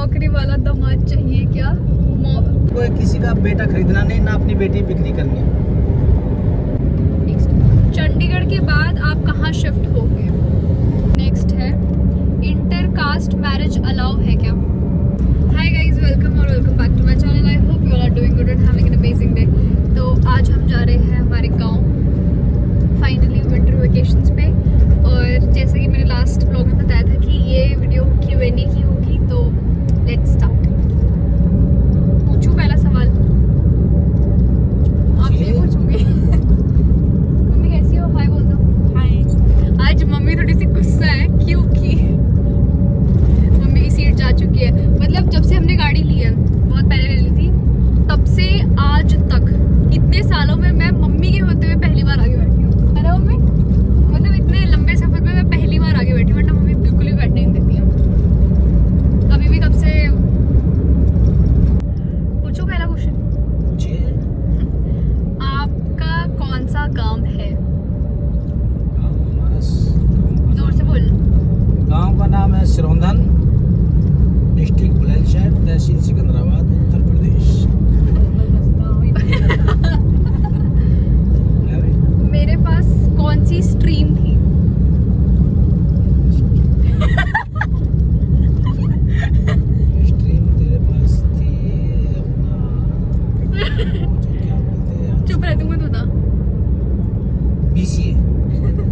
नौकरी वाला दामाद चाहिए क्या? कोई किसी का बेटा खरीदना नहीं, ना अपनी बेटी बिक्री करनी। चंडीगढ़ के बाद आप कहाँ शिफ्ट होगे? नेक्स्ट है इंटर कास्ट मैरिज अलाउ है क्या? हाय गाइस, वेलकम और welcome back to my channel. I hope you are doing good and having an amazing day. तो आज हम जा रहे हैं हमारे गांव, फाइनली विंटर वेकेशंस पे। और जैसा कि मैंने लास्ट व्लॉग में बताया था कि ये वीडियो Q&A की होगी, तो लेट्स स्टार्ट। पूछूं पहला सवाल? आपसे पूछूंगी। मम्मी कैसी हो? हाय बोल दो। हाय। आज मम्मी थोड़ी सी गुस्सा है क्योंकि मम्मी की सीट जा चुकी है। मतलब जब से हमने गाड़ी ली है, बहुत पहले ले ली थी, तब से आज तक इतने सालों में मैं मम्मी के होते हुए पहली बार आगे बैठी हूँ। है ना मम्मी? मतलब इतने लंबे सफर में मैं पहली बार आगे बैठी हूँ, वरना मम्मी बिल्कुल भी बैठने नहीं देती है। अभी भी कब से। पूछो पहला क्वेश्चन। आपका कौन सा गांव है? जोर से बोल। गांव का नाम है सिरोंधन, डिस्ट्रिक्ट बुलंदशहर, तहसील सिकंदराबाद, उत्तर प्रदेश। मेरे पास कौन सी स्ट्रीम थी? स्ट्रीम तेरे पास थी अपना क्या बोलते हैं, चुप रह, तू मत बता। BCA।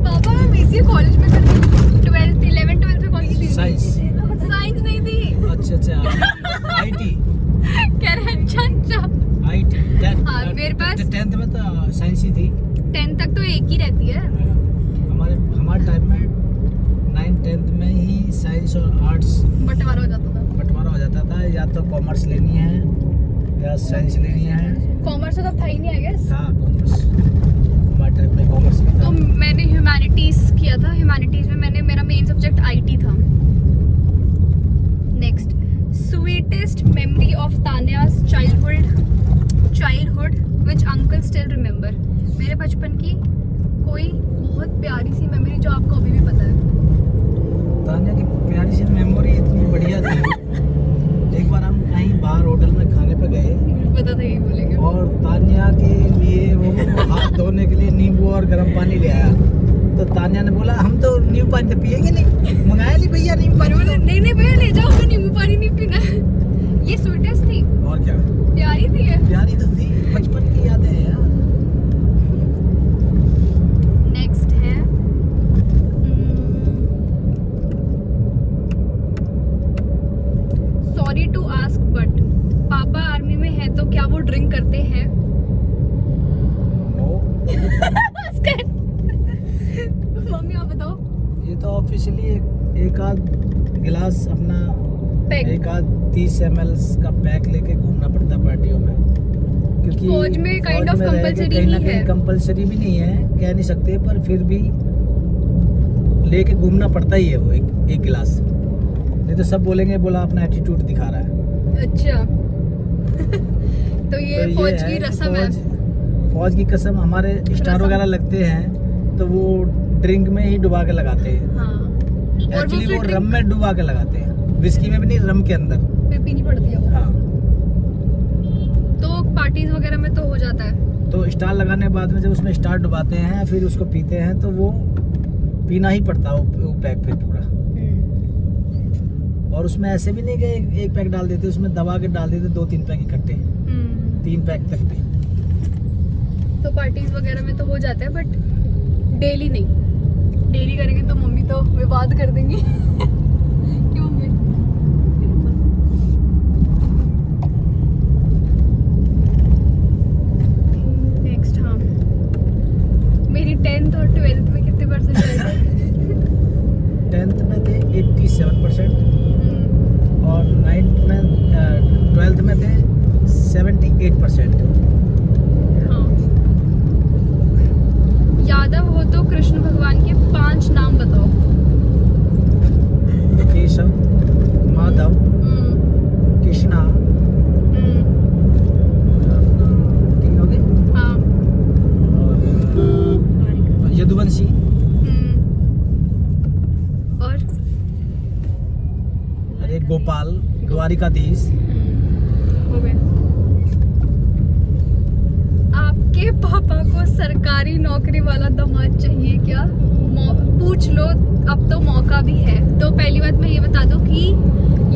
पापा मैं BCA कॉलेज में करती हूँ। 12th 11th 12th में कौन सी थी? साइंस। साइंस नहीं थी। अच्छा IT। कह रहे हैं अच्छा। IT। हाँ, मेरे पास 10th में तो साइंस ही थी। 10th तक तो एक ही रहती है। हमारे टाइम में 9th 10th में ही साइंस और आर्ट्स बंटवारा हो जाता था। बंटवारा हो जाता था, या तो कॉमर्स लेनी है या साइंस लेनी है। कॉमर्स तो तब था ही नहीं, आई गेस। हाँ, कॉमर्स। हमारे टाइम में कॉमर्स भी था। तो मैंने ह्यूमैनिटीज किया था। ह्यूमैनिटीज में मेरा मेन सब्जेक्ट IT था। Next, sweetest memory of Tanya's childhood which uncle still remember. मेरे बचपन की कोई बहुत प्यारी सी मेमोरी जो आपको अभी भी पता है। तान्या की प्यारी सी मेमोरी इतनी बढ़िया थी। एक बार हम कहीं बाहर होटल में खाने पे गए, पता था यही बोलेंगे। और तान्या के लिए वो हाथ धोने के लिए नींबू और गर्म पानी ले आया। तो तान्या ने बोला हम तो नींबू पानी तो पिएंगे नहीं, मंगाया नहीं भैया नींबू पानी। बोले नहीं भैया ले जाओ, हमें नींबू पानी नहीं पीना। ये स्वीटेस्ट थी। और क्या, प्यारी थी ये। प्यारी तो थी, बचपन की यादें हैं यार। नेक्स्ट है सॉरी टू आस्क बट पापा आर्मी में है तो क्या वो ड्रिंक करते हैं? नो। मम्मी आप बताओ। ये तो ऑफिशियली एक आध गिलास अपना पैक। एक आध 30 ml का पैक लेके घूमना पड़ता है पार्टियों में, क्योंकि फौज में काइंड ऑफ फौज में रह के कंपलसरी कहीं ना नहीं कहीं है। कंपलसरी भी नहीं है, कह नहीं सकते, पर फिर भी लेके घूमना पड़ता ही है वो एक गिलास। नहीं तो सब बोलेंगे बोला अपना एटीट्यूड दिखा रहा है। अच्छा। तो ये तो फौज है की कि रस्म है। फौज की कसम। हमारे स्टार रस्म। वगैरह लगते हैं तो वो ड्रिंक में ही डुबा के लगाते हैं। हाँ। और एक्चुअली फिर वो रम में डुबा के लगाते हैं, विस्की में भी नहीं, रम के अंदर। फिर पीनी पड़ती है वो। हाँ। तो पार्टीज वगैरह में तो हो जाता है। तो स्टार लगाने के बाद में जब उसमें स्टार डुबाते हैं फिर उसको पीते हैं तो वो पीना ही पड़ता है वो पैक फिर पूरा। और उसमें ऐसे भी नहीं कि एक पैक डाल देते, उसमें दबा के डाल देते 2-3 पैक इकट्ठे, 3 पैक तक भी। तो पार्टीज वगैरह में तो हो जाता है, बट डेली नहीं। डेली करेंगे तो मम्मी तो विवाद कर देंगी। क्यों मम्मी? नेक्स्ट, हाँ, मेरी 10th और 12th में कितने परसेंट आए थे? 10th में थे 87% और 9th में 12th में थे 78%। हाँ। यादव हो तो कृष्ण भगवान के 5 नाम बताओ। केशव, माधव, कृष्णा, 3 हो गए। हाँ। और यदुवंशी। और एक गोपाल, द्वारिकाधीश। हो गए। आपके पापा को सरकारी नौकरी वाला दामाद चाहिए क्या? पूछ लो, अब तो मौका भी है। तो पहली बात मैं ये बता दूं कि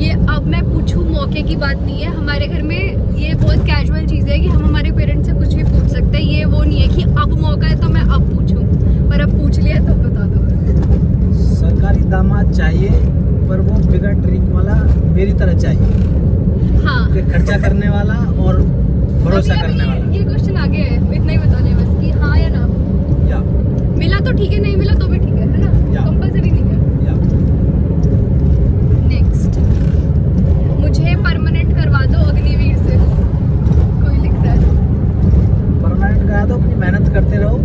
ये अब मैं पूछूं मौके की बात नहीं है। हमारे घर में ये बहुत कैजुअल चीज़ है कि हम हमारे पेरेंट्स से कुछ भी पूछ सकते हैं। ये वो नहीं है कि अब मौका है तो मैं अब पूछूं, पर अब पूछ लिया तो बता दो। सरकारी दामाद चाहिए, पर वो बिगर ड्रिंक वाला मेरी तरह चाहिए। हाँ, कि खर्चा करने वाला और भरोसा करने वाला। ये क्वेश्चन आगे है, इतना ही बताने है बस कि हाँ या ना। या मिला तो ठीक है, नहीं मिला तो भी ठीक है ना? या। कंपल्सरी नहीं है। या नेक्स्ट, मुझे परमानेंट करवा दो अग्निवीर से, कोई लिख रहा है। परमानेंट करा दो, अपनी मेहनत करते रहो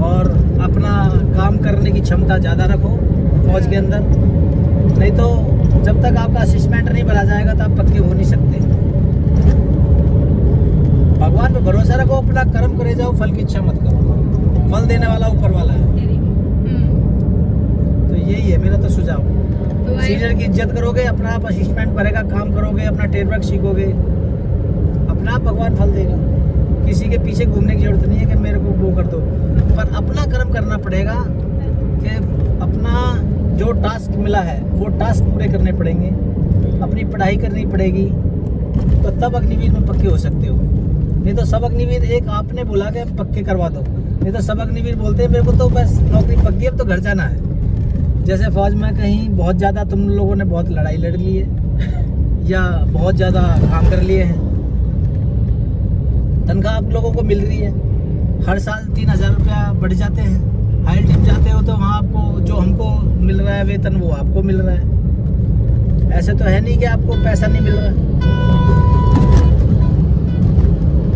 और अपना काम करने की क्षमता ज़्यादा रखो फौज के अंदर। नहीं तो जब तक आपका असिस्टेंट नहीं बना जाएगा तो आप पक्के हो नहीं सकते। भगवान पे भरोसा रखो, अपना कर्म करे जाओ, फल की इच्छा मत करो। फल देने वाला ऊपर वाला है। तो यही है मेरा तो सुझाव। तो सीनियर की इज्जत करोगे, अपना आप असिस्टेंट बनेगा, काम करोगे, अपना ट्रेड वर्क सीखोगे, अपना आप भगवान फल देगा। किसी के पीछे घूमने की जरूरत नहीं है कि मेरे को वो कर दो, पर अपना कर्म करना पड़ेगा कि अपना जो टास्क मिला है वो टास्क पूरे करने पड़ेंगे, अपनी पढ़ाई करनी पड़ेगी, तो तब अग्निवीर में पक्के हो सकते हो। नहीं तो सब अग्निवीर एक आपने बोला कि पक्के करवा दो, नहीं तो सब अग्निवीर बोलते हैं मेरे को तो बस नौकरी पक्की, अब तो घर जाना है। जैसे फौज में कहीं बहुत ज़्यादा तुम लोगों ने बहुत लड़ाई लड़ ली है या बहुत ज़्यादा काम कर लिए हैं, तनख्वाह आप लोगों को मिल रही है, हर साल 3000 रुपया बढ़ जाते हैं। हाई टिप जाते हो तो वहाँ आपको जो हमको मिल रहा है वेतन वो आपको मिल रहा है। ऐसे तो है नहीं कि आपको पैसा नहीं मिल रहा है।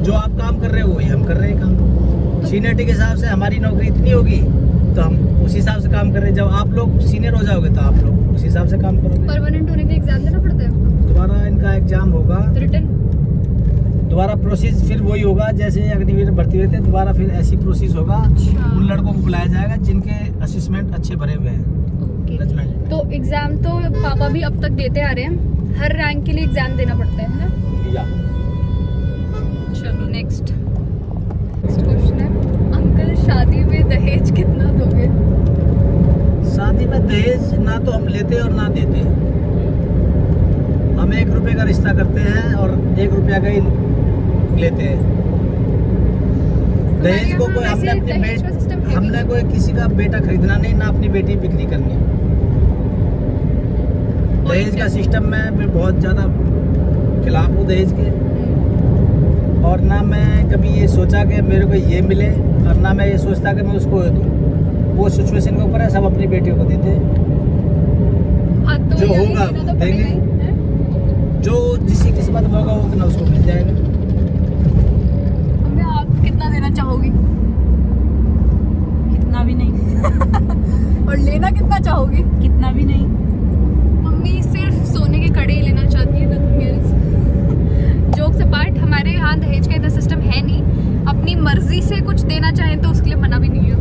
जो आप काम कर रहे हो वही हम कर रहे हैं काम। सीनियरिटी के हिसाब से हमारी नौकरी इतनी होगी तो हम उसी हिसाब से काम कर रहे हैं। जब आप लोग सीनियर हो जाओगे तो आप लोग उसी हिसाब से काम करोगे। परमानेंट होने के लिए एग्जाम देना पड़ता है? दोबारा इनका एग्जाम होगा, रिटन। दोबारा प्रोसेस फिर वही होगा जैसे अग्निवीर भर्ती हुए थे, दोबारा फिर ऐसी प्रोसेस होगा। अच्छा। उन लड़कों को बुलाया जाएगा जिनके असेसमेंट अच्छे भरे हुए हैं ओके। रेजिमेंट में। तो एग्जाम तो पापा भी अब तक देते आ रहे हैं, हर रैंक के लिए एग्जाम देना पड़ता है ना? या चलो नेक्स्ट क्वेश्चन है, अंकल शादी में दहेज कितना दोगे? शादी में दहेज ना तो हम लेते और ना देते। हम 1 रुपए का रिश्ता करते हैं और 1 रुपया का ही लेते हैं। दहेज को कोई हमने कोई किसी का बेटा खरीदना नहीं, ना अपनी बेटी बिक्री करनी। दहेज का सिस्टम में मैं बहुत ज़्यादा खिलाफ हूँ दहेज के, और ना मैं कभी ये सोचा कि मेरे को ये मिले और ना मैं ये सोचता कि मैं उसको दूँ। वो सिचुएशन के ऊपर है, सब अपनी बेटियों को देते हैं। जो होगा वो देंगे, जो जिसकी किस्मत में होगा उतना उसको मिल जाएगा। मम्मी आप कितना देना चाहोगी? कितना भी नहीं। और लेना कितना चाहोगी? कितना भी नहीं। मम्मी सिर्फ सोने के कड़े ही लेना चाहती है, नथिंग एल्स। जोक्स अपार्ट, हमारे यहाँ दहेज का इतना सिस्टम है नहीं। अपनी मर्जी से कुछ देना चाहें तो उसके लिए मना भी नहीं है।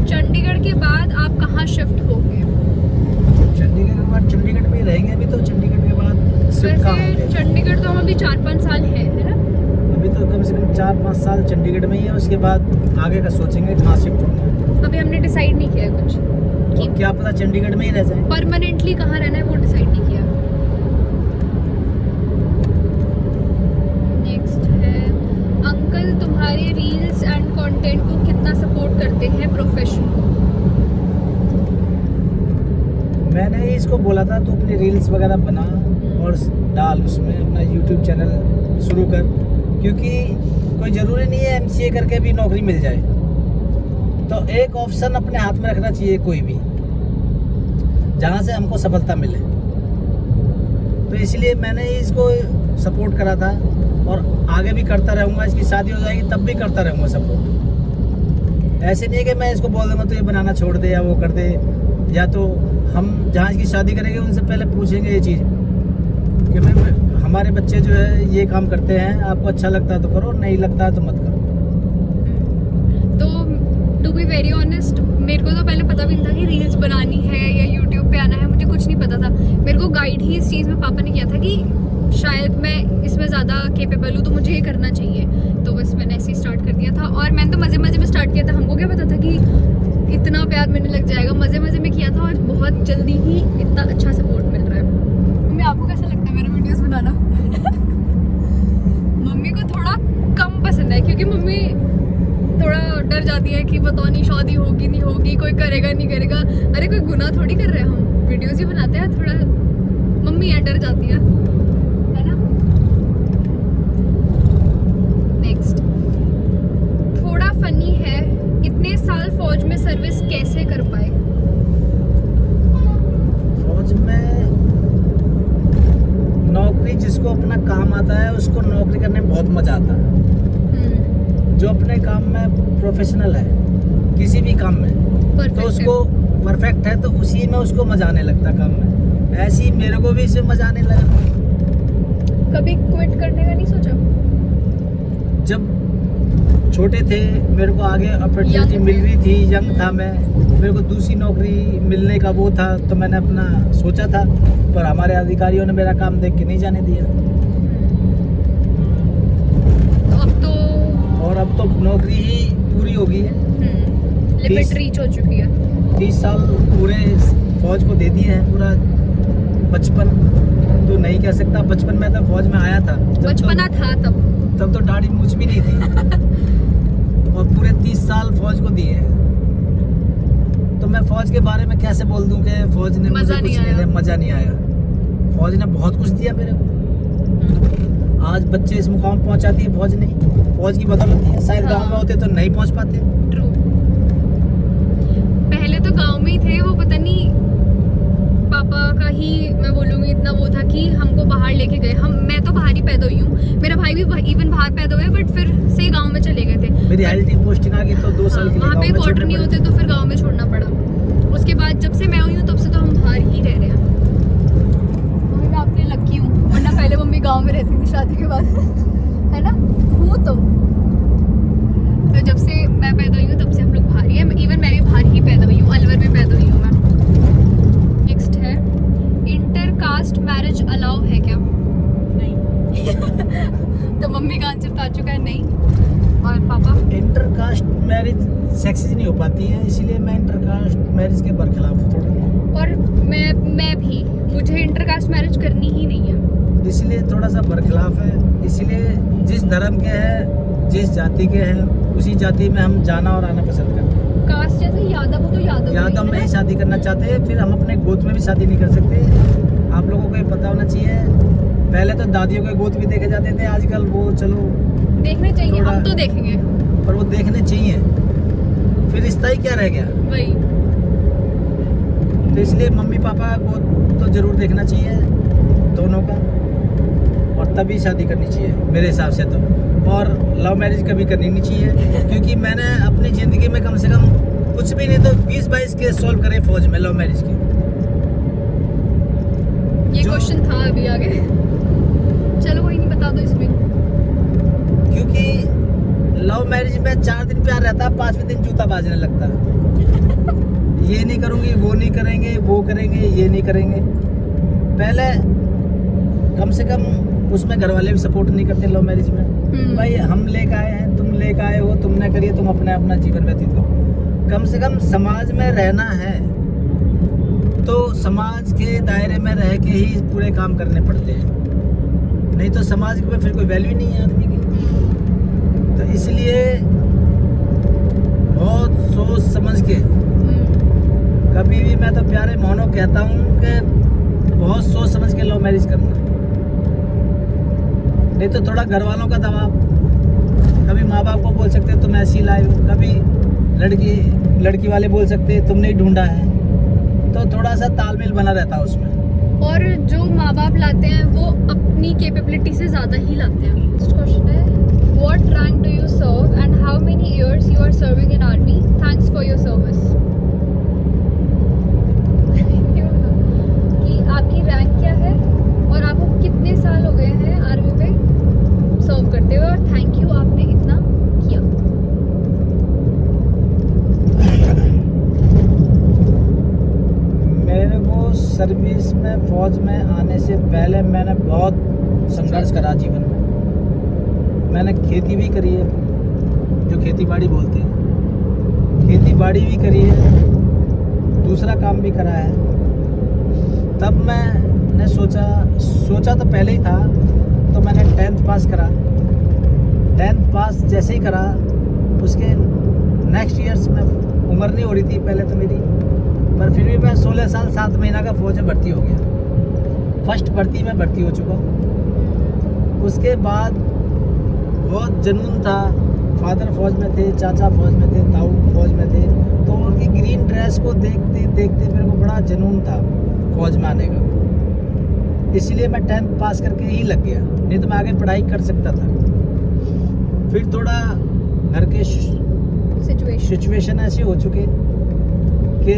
चंडीगढ़ के बाद आप कहाँ शिफ्ट होगे? चंडीगढ़ के बाद चंडीगढ़ में ही रहेंगे अभी तो। चंडीगढ़ के बाद शिफ्ट कहाँ होंगे? चंडीगढ़ तो हम अभी 4-5 साल है ना? अभी तो कम से कम 4-5 साल चंडीगढ़ में ही है, उसके बाद आगे का सोचेंगे कहाँ शिफ्ट होंगे। अभी हमने डिसाइड नहीं किया है कुछ तो क्या पता चंडीगढ़ में ही रह जाए। परमानेंटली कहाँ रहना है वो डिसाइड नहीं किया। नेक्स्ट है, अंकल तुम्हारे रील्स एंड कंटेंट को कितना सपोर्ट करते हैं प्रोफेशन को? मैंने इसको बोला था तू अपनी रील्स वगैरह बना और डाल, उसमें अपना यूट्यूब चैनल शुरू कर, क्योंकि कोई ज़रूरी नहीं है MCA करके भी नौकरी मिल जाए। तो एक ऑप्शन अपने हाथ में रखना चाहिए कोई भी, जहाँ से हमको सफलता मिले। तो इसलिए मैंने इसको सपोर्ट करा था और आगे भी करता रहूँगा। इसकी शादी हो जाएगी तब भी करता रहूँगा सपोर्ट। ऐसे नहीं है कि मैं इसको बोल दूँगा तो ये बनाना छोड़ दे या वो कर दे, या तो हम जहाँ इसकी शादी करेंगे उनसे पहले पूछेंगे ये चीज़ कि मैं हमारे बच्चे जो है ये काम करते हैं, आपको अच्छा लगता है तो करो, नहीं लगता है तो मत करो। तो डू वी वेरी ऑनेस्ट, मेरे को तो पहले पता भी नहीं था कि रील्स बनानी है या यूट्यूब पे आना है, मुझे कुछ नहीं पता था। मेरे को गाइड ही इस चीज़ में पापा ने किया था कि शायद मैं इसमें ज़्यादा केपेबल हूँ तो मुझे ये करना चाहिए, तो बस मैंने ऐसे ही स्टार्ट कर दिया था। और मैंने तो मज़े मज़े में स्टार्ट किया था, हमको क्या पता था कि इतना प्यार मिलने लग जाएगा। मज़े मज़े में किया था और बहुत जल्दी ही इतना अच्छा सपोर्ट मिल रहा है। मम्मी आपको कैसा लगता है मेरे वीडियोज़ बनाना? मम्मी को थोड़ा कम पसंद है क्योंकि मम्मी थोड़ा डर जाती है कि पता नहीं शादी होगी नहीं होगी, कोई करेगा नहीं करेगा। अरे कोई गुनाह थोड़ी कर रहे हैं, हम वीडियोज़ ही बनाते हैं। थोड़ा मम्मी है डर जाती है ना। नेक्स्ट थोड़ा फनी है, इतने साल फौज में सर्विस कैसे कर पाए? फौज में नौकरी जिसको अपना काम आता है उसको नौकरी करने में बहुत मजा आता है। जो अपने काम में प्रोफेशनल है, किसी भी काम में, तो उसको परफेक्ट है तो उसी में उसको मजा आने लगता काम में। ऐसे ही मेरे को भी इसमें मजा आने लगा। कभी क्विट करने का नहीं सोचा? जब छोटे थे मेरे को आगे अपॉर्चुनिटी मिल रही थी, यंग था मैं, मेरे को दूसरी नौकरी मिलने का वो था, तो मैंने अपना सोचा था, पर हमारे अधिकारियों ने मेरा काम देख के नहीं जाने दिया। और अब तो नौकरी ही पूरी हो गई है, लिमिट रीच हो चुकी है। 30 साल पूरे फौज को दे दिए हैं। पूरा बचपन तो नहीं कह सकता, बचपन में तो फौज में आया था, बचपना था तब तो दाढ़ी मूछ भी नहीं थी। और पूरे 30 साल फौज को दिए हैं, तो मैं फौज के बारे में कैसे बोल दूं कि फौज ने मुझे कुछ नहीं दिया, मजा नहीं आया। फौज ने बहुत कुछ दिया मेरे को। आज बच्चे इस मुकाम पहुंचाती है फौज नहीं, फौज की बदौलत है। शायद गांव में होते तो नहीं पहुंच पाते। ट्रू। पहले तो गांव में ही थे वो, पता नहीं पापा का ही मैं बोलूँगी इतना वो था कि हमको बाहर लेके गए। मैं तो बाहर ही पैदा हुई हूँ, मेरा भाई भी इवन बाहर पैदा हुआ है, बट फिर से गांव में चले गए थे। मेरी आईटी पोस्टिंग आ गई तो 2 साल के लिए वहाँ पे क्वार्टर नहीं होते तो फिर गाँव में छोड़ना पड़ा। उसके बाद जब से मैं हुई हूँ तब से तो हम बाहर ही रह रहे हैं। मम्मी मैं आपके लकी हूँ, वरना पहले मम्मी गाँव में रहती थी शादी के बाद, है ना। हूँ तो जब से मैं पैदा हुई हूँ तब से हम लोग बाहर ही हैं। इवन मैं भी बाहर ही पैदा हुई हूँ, अलवर में पैदा हुई हूँ मैं। नेक्स्ट है, इंटर कास्ट मैरिज अलाउ है क्या? नहीं। तो मम्मी का आंसर तो आ चुका है नहीं। और पापा? इंटर कास्ट मैरिज सक्सेस नहीं हो पाती है, इसलिए मैं इंटर कास्ट मैरिज के बरखिलाफ हूँ थोड़ा। और मैं भी, मुझे इंटर कास्ट मैरिज करनी ही नहीं है, इसलिए थोड़ा सा बरखिलाफ है। इसलिए जिस धर्म के हैं, जिस जाति के हैं, उसी जाति में हम जाना और आना पसंद करते हैं। कास्ट जैसे यादव हो तो यादव में ही शादी करना चाहते हैं, फिर हम अपने गोद में भी शादी नहीं कर सकते। आप लोगों को ये पता होना चाहिए, पहले तो दादियों के गोद भी देखे जाते थे, आजकल वो चलो देखने चाहिए, हम तो देखेंगे, पर वो देखने चाहिए, फिर रिश्ता ही क्या रह गया। वही तो इसलिए मम्मी पापा को तो जरूर देखना चाहिए दोनों का, और तभी शादी करनी चाहिए मेरे हिसाब से तो। और लव मैरिज कभी करनी नहीं चाहिए, क्योंकि मैंने अपनी ज़िंदगी में कम से कम कुछ भी नहीं तो 20-22 केस सॉल्व करे फौज में लव मैरिज के। ये क्वेश्चन था अभी आगे, चलो कोई नहीं, बता दो इसमें। क्योंकि लव मैरिज में 4 दिन प्यार रहता है, 5वें दिन जूता बाजने लगता है। ये नहीं करूँगी, वो नहीं करेंगे, वो करेंगे, ये नहीं करेंगे। पहले कम से कम उसमें घर वाले भी सपोर्ट नहीं करते लव मैरिज में। भाई हम लेकर आए हैं, तुम लेकर आए हो, तुमने करिए, तुम अपना जीवन व्यतीत करो। कम से कम समाज में रहना है तो समाज के दायरे में रह के ही पूरे काम करने पड़ते हैं, नहीं तो समाज में फिर कोई वैल्यू नहीं है आदमी की। तो इसलिए बहुत सोच समझ के, कभी भी मैं तो प्यारे मोहनों कहता हूँ कि बहुत सोच समझ के लव मैरिज करना, नहीं तो थोड़ा घर वालों का दबाव, कभी माँ बाप को बोल सकते तुम ऐसी लाए हो, कभी लड़की वाले बोल सकते तुमने ही ढूंढा है, तो थोड़ा सा तालमेल बना रहता है उसमें। और जो माँ बाप लाते हैं वो अपनी कैपेबिलिटी से ज़्यादा ही लाते हैं। नेक्स्ट क्वेश्चन है, what rank do you serve and how many years you are serving in army? Thanks for your service. कि आपकी रैंक क्या है और आपको कितने साल हो गए हैं आर्मी में सर्व करते हुए, और थैंक यू आपने इतना किया। सर्विस में फौज में आने से पहले मैंने बहुत संघर्ष करा जीवन में। मैंने खेती भी करी है, जो खेती बाड़ी बोलते हैं, खेती बाड़ी भी करी है, दूसरा काम भी करा है। तब मैंने सोचा तो पहले ही था, तो मैंने 10th पास करा। 10th पास जैसे ही करा, उसके नेक्स्ट ईयर्स में उम्र नहीं हो रही थी पहले तो मेरी, पर फिर भी मैं 16 साल 7 महीना का फौज में भर्ती हो गया। फर्स्ट भर्ती में भर्ती हो चुका हूँ। उसके बाद बहुत जुनून था। फादर फौज में थे, चाचा फौज में थे, ताऊ फौज में थे, तो उनकी ग्रीन ड्रेस को देखते देखते मेरे को बड़ा जुनून था फौज में आने का। इसलिए मैं 10th पास करके ही लग गया, नहीं तो मैं आगे पढ़ाई कर सकता था। फिर थोड़ा घर के सिचुएशन ऐसे हो चुके कि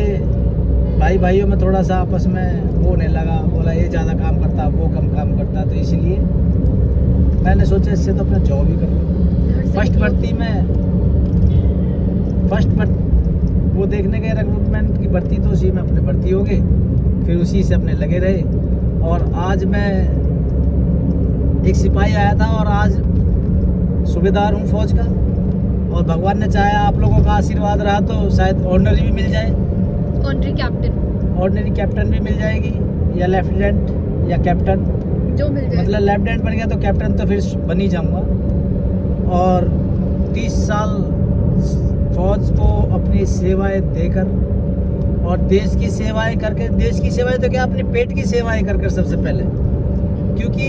भाइयों में थोड़ा सा आपस में वो होने लगा, बोला ये ज़्यादा काम करता, वो कम काम करता, तो इसलिए मैंने सोचा इससे तो अपना जॉब ही कर लूँ। फर्स्ट वो देखने गए रिक्रूटमेंट की भर्ती, तो उसी में अपने भर्ती हो गए, फिर उसी से अपने लगे रहे। और आज मैं एक सिपाही आया था और आज सूबेदार हूँ फौज का, और भगवान ने चाहा, आप लोगों का आशीर्वाद रहा तो शायद ऑनरी भी मिल जाए, ऑर्डिनरी कैप्टन भी मिल जाएगी, या लेफ्टिनेंट या कैप्टन, जो मिल जाए। मतलब लेफ्टिनेंट बन गया तो कैप्टन तो फिर बन ही जाऊंगा। और 30 साल फौज को अपनी सेवाएं देकर और देश की सेवाएं करके, देश की सेवाएं तो क्या, अपने पेट की सेवाएं कर सबसे पहले, क्योंकि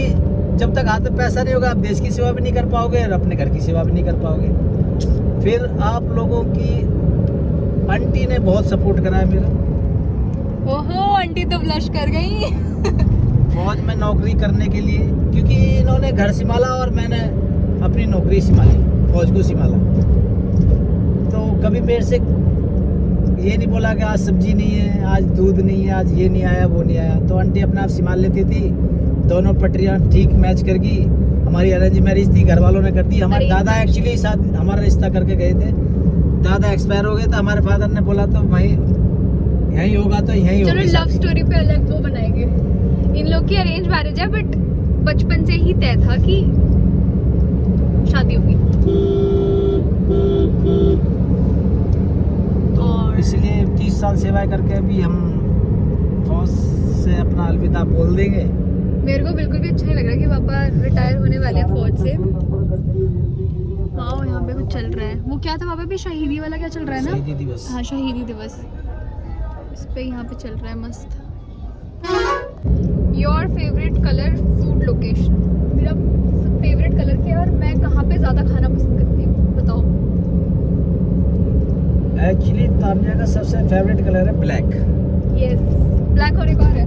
जब तक हाथ में पैसा नहीं होगा आप देश की सेवा भी नहीं कर पाओगे और अपने घर की सेवा भी नहीं कर पाओगे। फिर आप लोगों की आंटी ने बहुत सपोर्ट करा है मेरा। ओहो, आंटी तो ब्लश कर गई। फौज में नौकरी करने के लिए, क्योंकि इन्होंने घर संभाला और मैंने अपनी नौकरी संभाली, फौज को संभाला। तो कभी मेरे से ये नहीं बोला कि आज सब्जी नहीं है, आज दूध नहीं है, आज ये नहीं आया, वो नहीं आया। तो आंटी अपने आप संभाल लेती थी, दोनों पटरियाँ ठीक मैच कर गई। हमारी अरेंज मैरिज थी, घर वालों ने कर दी। हमारे दादा एक्चुअली साथ हमारा रिश्ता करके गए थे, दादा एक्सपायर हो गए, तो हमारे फादर ने बोला तो भाई यही होगा तो यही होगा। चलो लव स्टोरी पे अलग वो बनाएंगे। इन लोग की अरेंज मैरिज है, बट बचपन से ही तय था कि शादी होगी। तो इसलिए 30 साल सेवा करके भी हम फौज से अपना अलविदा बोल देंगे। मेरे को बिल्कुल भी अच्छा नहीं लग रहा कि पापा रिटायर होने वाले हैं फौज से। हाँ, यहाँ पे कुछ चल रहा है। वो क्या था पापा भी, शहीदी वाला क्या चल रहा है ना? शहीदी दिवस। हाँ, शहीदी दिवस इस पे यहाँ पे चल रहा है मस्त। Your favourite colour, food location. मेरा फेवरेट कलर क्या है और मैं कहाँ पे ज़्यादा खाना पसंद करती हूँ, बताओ। एक्चुअली तानिया का सबसे फेवरेट कलर है ब्लैक। यस, ब्लैक और एक और है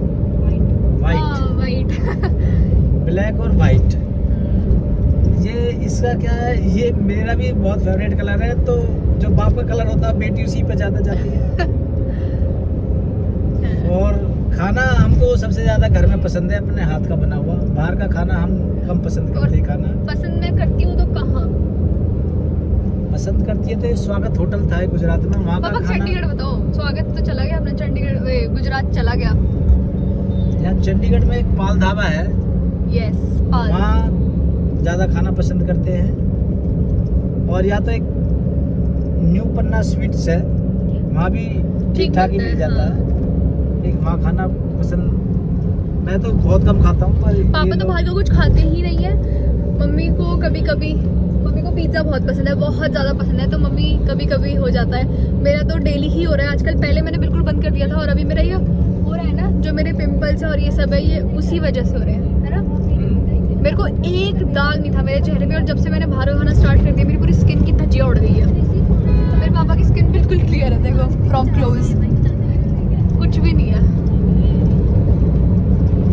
वाइट। वाइट। ब्लैक और वाइट, ये इसका क्या है, ये मेरा भी बहुत फेवरेट कलर है। तो जो बाप का कलर होता है बेटी उसी पे ज्यादा जाती है। और खाना हमको सबसे ज्यादा घर में पसंद है, अपने हाथ का बना हुआ। बाहर का खाना हम कम पसंद करते हैं खाना। पसंद मैं करती हूँ तो कहाँ पसंद करती है? तो स्वागत होटल था गुजरात में, वहाँ का खाना। चंडीगढ़ बताओ। स्वागत तो चला गया अपना, चंडीगढ़ गुजरात चला गया। यहाँ चंडीगढ़ में एक पाल ढाबा है, यस पाल, वहाँ ज़्यादा खाना पसंद करते हैं। और या तो एक न्यू पन्ना स्वीट्स है, वहाँ भी ठीक ठाक ही मिल जाता है। एक वहाँ खाना पसंद, मैं तो बहुत कम खाता हूँ। पर पापा तो बाहर का कुछ खाते ही नहीं है। मम्मी को कभी कभी, मम्मी को पिज्ज़ा बहुत पसंद है, बहुत ज़्यादा पसंद है, तो मम्मी कभी कभी हो जाता है। मेरा तो डेली ही हो रहा है आजकल। पहले मैंने बिल्कुल बंद कर दिया था, और अभी मेरा ये हो रहा है ना, जो मेरे पिंपल्स और ये सब है, ये उसी वजह से हो रहे हैं, है ना। मेरे को एक दाग नहीं था मेरे चेहरे पे, और जब से मैंने बाहर का खाना स्टार्ट कर दिया, मेरी पूरी स्किन की धज्जियाँ उड़ गई है। तो मेरे पापा की स्किन बिल्कुल क्लियर है, देखो फ्रॉम क्लोज, कुछ भी नहीं है।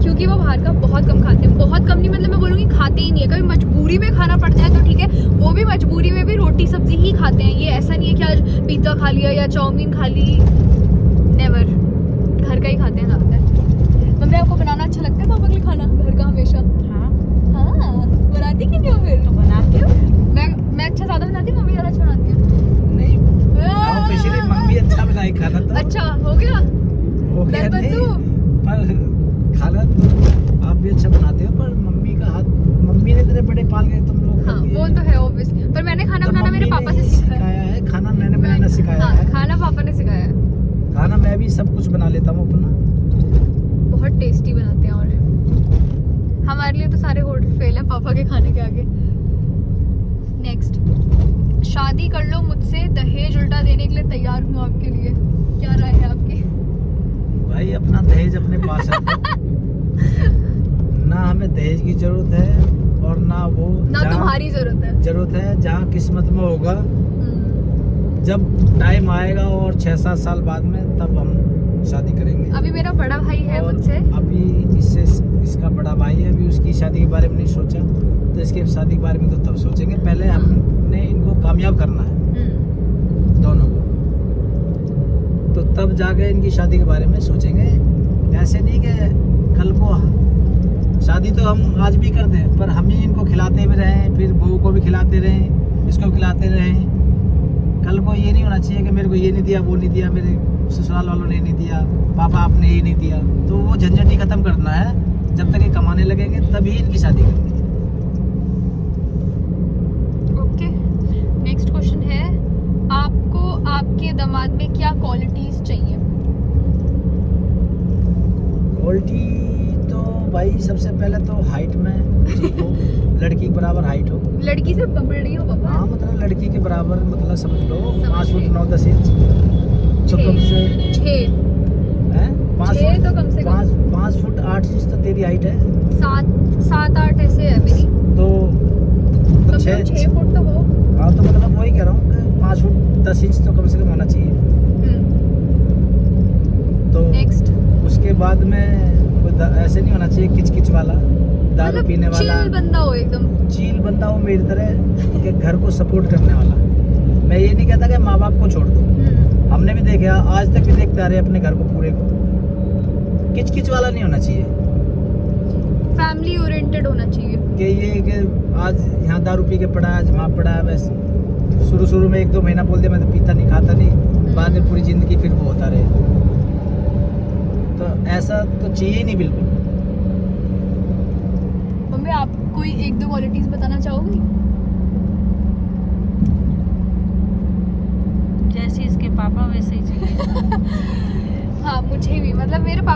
क्योंकि वो बाहर का बहुत कम खाते हैं, बहुत कम नहीं, मतलब मैं बोलूँगी खाते ही नहीं है। कभी मजबूरी में खाना पड़ जाए तो ठीक है, वो भी मजबूरी में भी रोटी सब्जी ही खाते हैं। ये ऐसा नहीं है कि आज पिज्ज़ा खा लिया या चाउमीन खा ली, नेवर। घर का ही खाते हैं ज़्यादातर। मम्मी आपको बनाना अच्छा लगता है पापा के लिए खाना घर का हमेशा? हाँ, बनाती कि नहीं हो? फिर तो बनाती हूँ मैं अच्छा ज़्यादा बनाती हूँ, मम्मी ज़्यादा अच्छा बनाती हूँ। नहीं, पिछली मम्मी अच्छा बनाई खाना तो। अच्छा हो गया, हो गया नहीं। पर खाना तो आप भी अच्छा बनाते हो, पर मम्मी का हाथ, मम्मी ने तेरे बड़े पाल गए तुम लोग। हाँ वो तो है ऑब्वियसली, पर मैंने खाना तो बनाना मेरे मम्मी पापा ने से ही सीखा है। सिखाया है, खाना मैंने बनाना सिखाया हाँ, है। खाना पापा ने सिखाया है। खाना मैं भी सब कुछ बना लेता हूँ अपना। बहुत टेस्टी बनाते हैं, और हमारे लिए तो सारे होटल फेल है पापा के खाने के आगे। नेक्स्ट, शादी कर लो मुझसे, दहेज उल्टा देने के लिए तैयार हूँ आपके लिए, क्या राय है आपकी? भाई अपना दहेज अपने पास है। ना हमें दहेज की जरूरत है और ना वो ना जहाँ तुम्हारी जरूरत है। जरूरत है, जहाँ किस्मत में होगा, हम्म। जब टाइम आएगा और 6-7 साल बाद में, तब हम शादी करेंगे। अभी मेरा बड़ा भाई है और मुझसे। अभी इससे इसका बड़ा भाई है, अभी उसकी शादी के बारे में नहीं सोचा, तो इसके शादी के बारे में तो तब सोचेंगे। पहले हमने इनको कामयाब करना है दोनों को, तो तब जाके इनकी शादी के बारे में सोचेंगे। ऐसे नहीं कि कल को शादी तो हम आज भी करते हैं, पर हम ही इनको खिलाते भी रहें, फिर बहू को भी खिलाते रहें, इसको भी खिलाते रहें। कल को ये नहीं होना चाहिए कि मेरे को ये नहीं दिया, वो नहीं दिया, मेरे ससुराल वालों ने नहीं दिया, पापा आपने ये नहीं दिया। तो वो झंझट ही खत्म करना है। जब तक ये कमाने लगेंगे तभी इनकी शादी करेंगे। ओके, नेक्स्ट क्वेश्चन है, आपको आपके दामाद में क्या क्वालिटीज चाहिए? क्वालिटी तो भाई सबसे पहले तो हाइट में ठीक हो, लड़की के बराबर हाइट हो। लड़की से बड़ी हो पापा? हाँ मतलब लड़की के बराबर, मतलब समझ लो समझ 5 फुट गई। 9-10 इंच तो कम से 6 है। 5 छह तो कम से कम। 5 फुट 8 इंच तो तेरी हाइट है, 7-8 ऐसे है मेरी, तो कम से कम 6 फुट तो हो। हाँ तो मतलब वही कह रहा हूँ कि 5 फुट 10 इंच तो कम से कम होना चाहिए। तो नेक्स्ट, उसके बाद में कोई ऐसे नहीं होना चाहिए किच वाला, दारू मतलब पीने वाला, चिल बंदा हो एकदम। चील बंदा हो मेरी तरह, कि घर को सपोर्ट करने वाला। मैं ये नहीं कहता कि माँ बाप को छोड़ दो, हमने भी देखा, आज तक भी देखते आ रहे अपने घर को पूरे को। किच वाला नहीं होना चाहिए, फैमिली ओरिएंटेड होना चाहिए। कि ये कि आज यहाँ दारू पी के पड़ा है, आज वहाँ पड़ा है, बस शुरू में 1-2 महीना बोल दिया मैं तो पीता नहीं खाता नहीं, बाद में पूरी जिंदगी फिर वो होता रहे। तो ऐसा तो चाहिए ही नहीं बिल्कुल। मम्मी आप कोई 1-2 क्वालिटीज बताना चाहोगी? जैसे इसके पापा वैसे ही चाहिए। हाँ मुझे भी, मतलब मेरे पापा